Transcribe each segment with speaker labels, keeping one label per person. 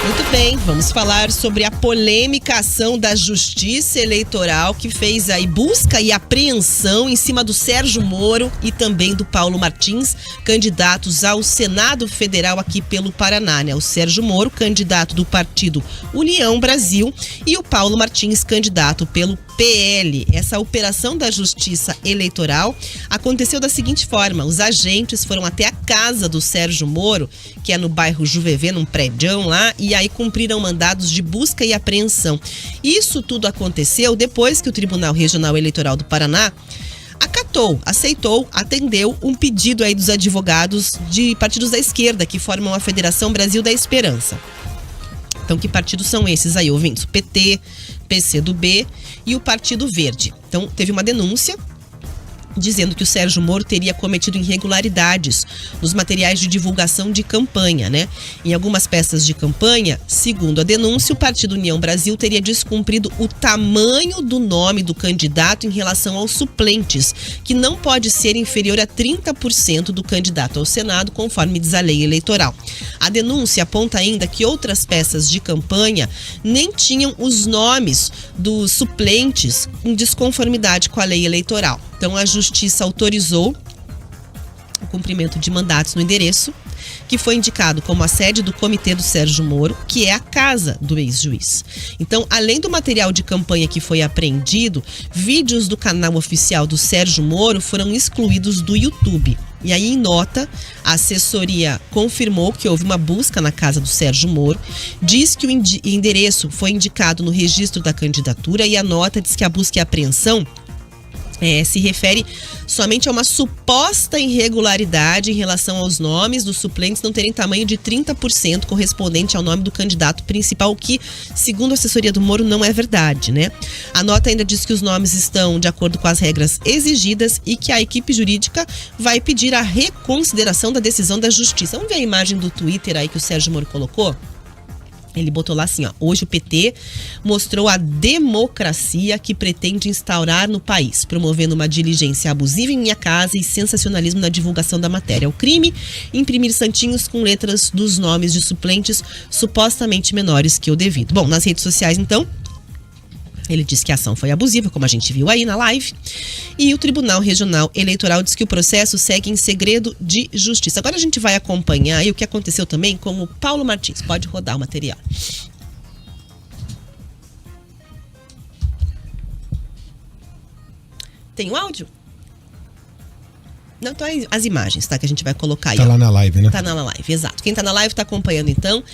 Speaker 1: Muito bem, vamos falar sobre a polêmica ação da Justiça Eleitoral que fez aí busca e apreensão em cima do Sérgio Moro e também do Paulo Martins, candidatos ao Senado Federal aqui pelo Paraná, né? O Sérgio Moro, candidato do partido União Brasil, e o Paulo Martins, candidato pelo PL. Essa operação da Justiça Eleitoral aconteceu da seguinte forma: os agentes foram até a casa do Sérgio Moro, que é no bairro Juvevê, num prédião lá, e aí cumpriram mandados de busca e apreensão. Isso tudo aconteceu depois que o Tribunal Regional Eleitoral do Paraná aceitou, atendeu um pedido aí dos advogados de partidos da esquerda que formam a Federação Brasil da Esperança. Então, que partidos são esses aí, ouvintes? O PT, PCdoB e o Partido Verde. Então, teve uma denúncia dizendo que o Sérgio Moro teria cometido irregularidades nos materiais de divulgação de campanha, né? Em algumas peças de campanha, segundo a denúncia, o Partido União Brasil teria descumprido o tamanho do nome do candidato em relação aos suplentes, que não pode ser inferior a 30% do candidato ao Senado, conforme diz a lei eleitoral. A denúncia aponta ainda que outras peças de campanha nem tinham os nomes dos suplentes em desconformidade com a lei eleitoral. Então, a Justiça autorizou o cumprimento de mandatos no endereço, que foi indicado como a sede do comitê do Sérgio Moro, que é a casa do ex-juiz. Então, além do material de campanha que foi apreendido, vídeos do canal oficial do Sérgio Moro foram excluídos do YouTube. E aí, em nota, a assessoria confirmou que houve uma busca na casa do Sérgio Moro, diz que o endereço foi indicado no registro da candidatura e a nota diz que a busca e a apreensão se refere somente a uma suposta irregularidade em relação aos nomes dos suplentes não terem tamanho de 30% correspondente ao nome do candidato principal, o que, segundo a assessoria do Moro, não é verdade, né? A nota ainda diz que os nomes estão de acordo com as regras exigidas e que a equipe jurídica vai pedir a reconsideração da decisão da Justiça. Vamos ver a imagem do Twitter aí que o Sérgio Moro colocou? Ele botou lá assim, ó: hoje o PT mostrou a democracia que pretende instaurar no país, promovendo uma diligência abusiva em minha casa e sensacionalismo na divulgação da matéria. O crime, imprimir santinhos com letras dos nomes de suplentes supostamente menores que o devido. Bom, nas redes sociais, então, ele disse que a ação foi abusiva, como a gente viu aí na live. E o Tribunal Regional Eleitoral diz que o processo segue em segredo de justiça. Agora a gente vai acompanhar aí o que aconteceu também com o Paulo Martins. Pode rodar o material. Tem o áudio? Não, então as imagens, tá? Que a gente vai colocar aí.
Speaker 2: Tá lá na live, né?
Speaker 1: Tá na live, exato. Quem tá na live tá acompanhando, então.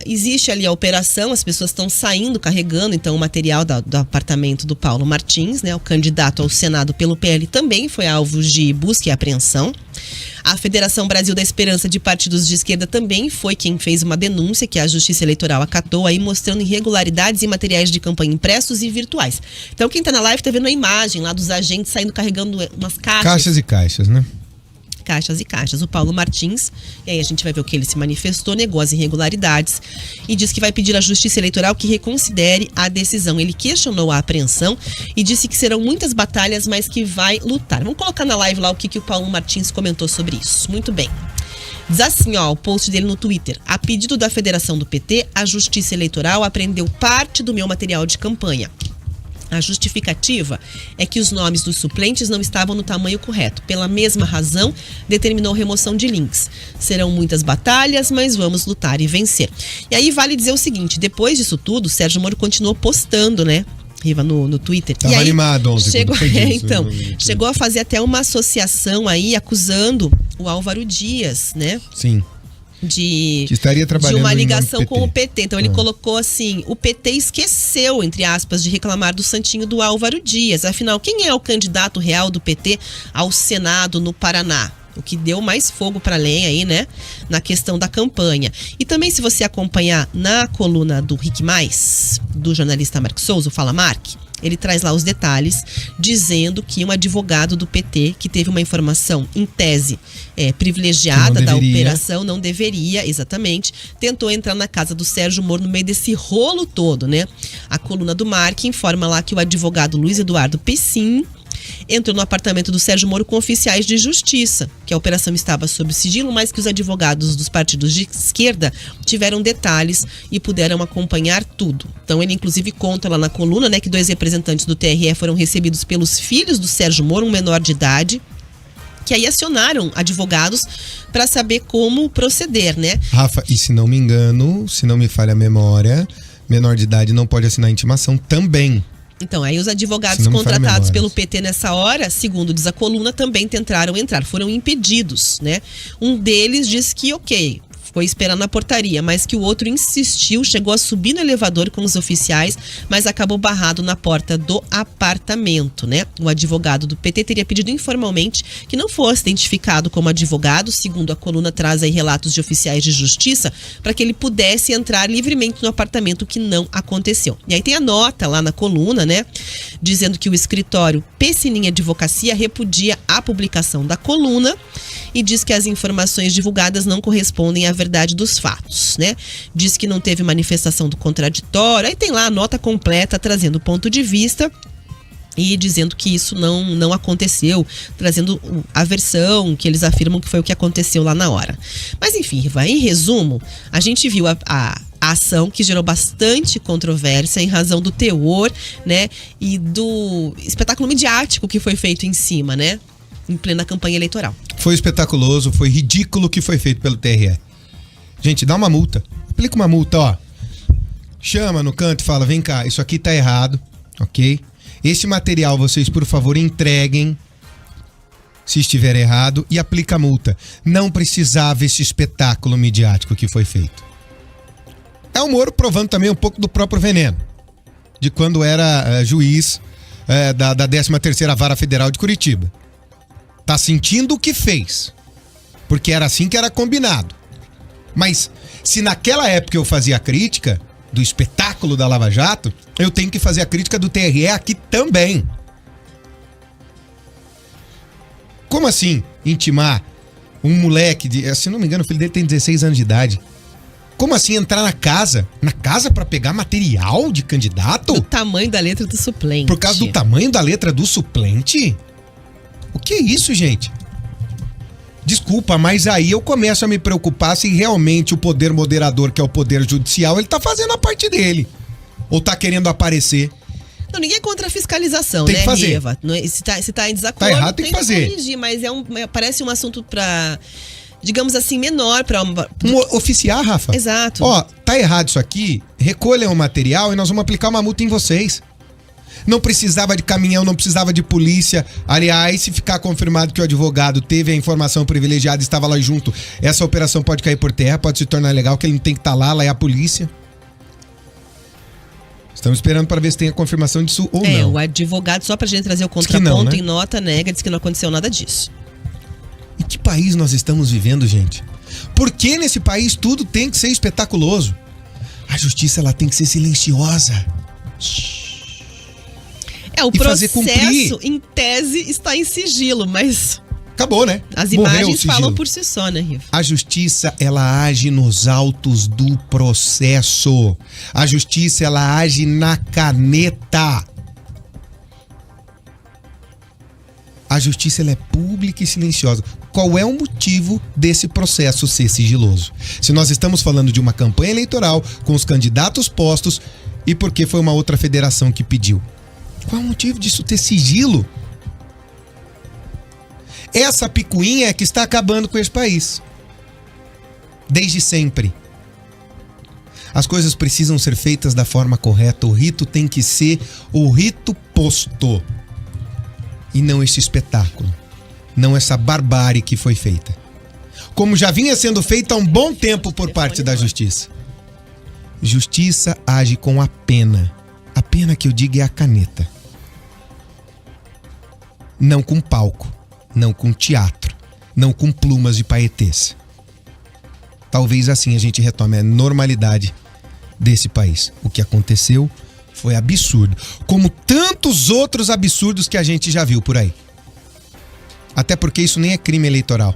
Speaker 1: Existe ali a operação, as pessoas estão saindo, carregando então o material do apartamento do Paulo Martins, né? O candidato ao Senado pelo PL também foi alvo de busca e apreensão. A Federação Brasil da Esperança de Partidos de Esquerda também foi quem fez uma denúncia que a Justiça Eleitoral acatou aí, mostrando irregularidades em materiais de campanha impressos e virtuais. Então quem tá na live tá vendo a imagem lá dos agentes saindo carregando umas caixas.
Speaker 2: Caixas e caixas, né?
Speaker 1: Caixas e caixas. O Paulo Martins, e aí a gente vai ver o que ele se manifestou, negou as irregularidades e diz que vai pedir à Justiça Eleitoral que reconsidere a decisão. Ele questionou a apreensão e disse que serão muitas batalhas, mas que vai lutar. Vamos colocar na live lá o que o Paulo Martins comentou sobre isso. Muito bem. Diz assim, ó, o post dele no Twitter: a pedido da Federação do PT, a Justiça Eleitoral apreendeu parte do meu material de campanha. A justificativa é que os nomes dos suplentes não estavam no tamanho correto. Pela mesma razão, determinou remoção de links. Serão muitas batalhas, mas vamos lutar e vencer. E aí vale dizer o seguinte: depois disso tudo, o Sérgio Moro continuou postando, né? Riva no Twitter.
Speaker 2: Tava animado ontem.
Speaker 1: Chegou a fazer até uma associação aí acusando o Álvaro Dias, né?
Speaker 2: Sim.
Speaker 1: Que
Speaker 2: estaria trabalhando
Speaker 1: de uma ligação com o PT. Então ele colocou assim: o PT esqueceu, entre aspas, de reclamar do santinho do Álvaro Dias. Afinal, quem é o candidato real do PT ao Senado no Paraná? O que deu mais fogo para lenha aí, né? Na questão da campanha. E também, se você acompanhar na coluna do Rick Mais, do jornalista Mark Souza, o Fala Mark, ele traz lá os detalhes, dizendo que um advogado do PT, que teve uma informação, em tese, privilegiada da operação, não deveria, exatamente, tentou entrar na casa do Sérgio Moro no meio desse rolo todo, né? A coluna do Mark informa lá que o advogado Luiz Eduardo Pessim entrou no apartamento do Sérgio Moro com oficiais de justiça, que a operação estava sob sigilo, mas que os advogados dos partidos de esquerda tiveram detalhes e puderam acompanhar tudo. Então ele inclusive conta lá na coluna, né, que 2 representantes do TRE foram recebidos pelos filhos do Sérgio Moro, um menor de idade, que aí acionaram advogados para saber como proceder, né?
Speaker 2: Rafa, e se não me engano, se não me falha a memória, menor de idade não pode assinar intimação também.
Speaker 1: Então, aí os advogados contratados pelo PT nessa hora, segundo diz a coluna, também tentaram entrar, foram impedidos, né? Um deles disse que ok, ficou esperando na portaria, mas que o outro insistiu, chegou a subir no elevador com os oficiais, mas acabou barrado na porta do apartamento, né? O advogado do PT teria pedido informalmente que não fosse identificado como advogado, segundo a coluna traz aí relatos de oficiais de justiça, para que ele pudesse entrar livremente no apartamento, que não aconteceu. E aí tem a nota lá na coluna, né? Dizendo que o escritório Pessininha Advocacia repudia a publicação da coluna e diz que as informações divulgadas não correspondem à verdade dos fatos, né? Diz que não teve manifestação do contraditório, aí tem lá a nota completa trazendo o ponto de vista e dizendo que isso não aconteceu, trazendo a versão que eles afirmam que foi o que aconteceu lá na hora. Mas enfim, em resumo, a gente viu a ação que gerou bastante controvérsia em razão do teor, né, e do espetáculo midiático que foi feito em cima, né, em plena campanha eleitoral.
Speaker 2: Foi espetaculoso, foi ridículo o que foi feito pelo TRE. Gente, dá uma multa. Aplica uma multa, ó. Chama no canto e fala, vem cá, isso aqui tá errado, ok? Esse material vocês, por favor, entreguem se estiver errado e aplica a multa. Não precisava esse espetáculo midiático que foi feito. É o Moro provando também um pouco do próprio veneno. De quando era juiz da 13ª Vara Federal de Curitiba. Tá sentindo o que fez. Porque era assim que era combinado. Mas se naquela época eu fazia a crítica do espetáculo da Lava Jato, eu tenho que fazer a crítica do TRE aqui também. Como assim intimar um moleque de, se não me engano, o filho dele tem 16 anos de idade? Como assim entrar na casa pra pegar material de candidato?
Speaker 1: Do tamanho da letra do suplente.
Speaker 2: Por causa do tamanho da letra do suplente? O que é isso, gente? Desculpa, mas aí eu começo a me preocupar se realmente o poder moderador, que é o poder judicial, ele tá fazendo a parte dele. Ou tá querendo aparecer.
Speaker 1: Não, ninguém é contra a fiscalização,
Speaker 2: tem
Speaker 1: né,
Speaker 2: que fazer.
Speaker 1: Riva? Se tá em desacordo,
Speaker 2: tá errado, tem que fazer.
Speaker 1: Corrigir, mas parece um assunto pra, digamos assim, menor pra...
Speaker 2: Oficiar, Rafa.
Speaker 1: Exato.
Speaker 2: Ó, tá errado isso aqui, recolham o material e nós vamos aplicar uma multa em vocês. Não precisava de caminhão, não precisava de polícia. Aliás, se ficar confirmado que o advogado teve a informação privilegiada e estava lá junto, essa operação pode cair por terra, pode se tornar legal, que ele não tem que estar lá é a polícia. Estamos esperando para ver se tem a confirmação disso ou não.
Speaker 1: O advogado, só pra gente trazer o contraponto,
Speaker 2: não, né?
Speaker 1: em nota, nega, diz que não aconteceu nada disso.
Speaker 2: Em que país nós estamos vivendo, gente? Por que nesse país tudo tem que ser espetaculoso? A justiça, ela tem que ser silenciosa.
Speaker 1: O processo, em tese, está em sigilo, mas...
Speaker 2: Acabou, né?
Speaker 1: As imagens falam por si só, né, Riva?
Speaker 2: A justiça, ela age nos autos do processo. A justiça, ela age na caneta. A justiça, ela é pública e silenciosa. Qual é o motivo desse processo ser sigiloso? Se nós estamos falando de uma campanha eleitoral com os candidatos postos e porque foi uma outra federação que pediu. Qual é o motivo disso ter sigilo? Essa picuinha é que está acabando com esse país. Desde sempre. As coisas precisam ser feitas da forma correta. O rito tem que ser o rito posto. E não esse espetáculo. Não essa barbárie que foi feita. Como já vinha sendo feita há um bom tempo por parte da justiça. Justiça age com a pena. A pena que eu digo é a caneta. Não com palco. Não com teatro. Não com plumas de paetês. Talvez assim a gente retome a normalidade desse país. O que aconteceu foi absurdo. Como tantos outros absurdos que a gente já viu por aí. Até porque isso nem é crime eleitoral.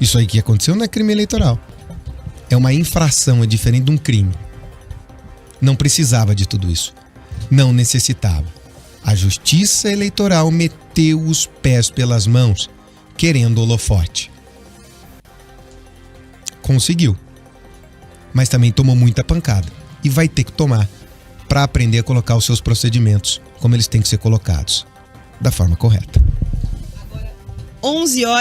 Speaker 2: Isso aí que aconteceu não é crime eleitoral. É uma infração, é diferente de um crime. Não precisava de tudo isso. Não necessitava. A Justiça Eleitoral meteu os pés pelas mãos, querendo holofote. Conseguiu. Mas também tomou muita pancada. E vai ter que tomar para aprender a colocar os seus procedimentos como eles têm que ser colocados, da forma correta.
Speaker 1: 11 horas.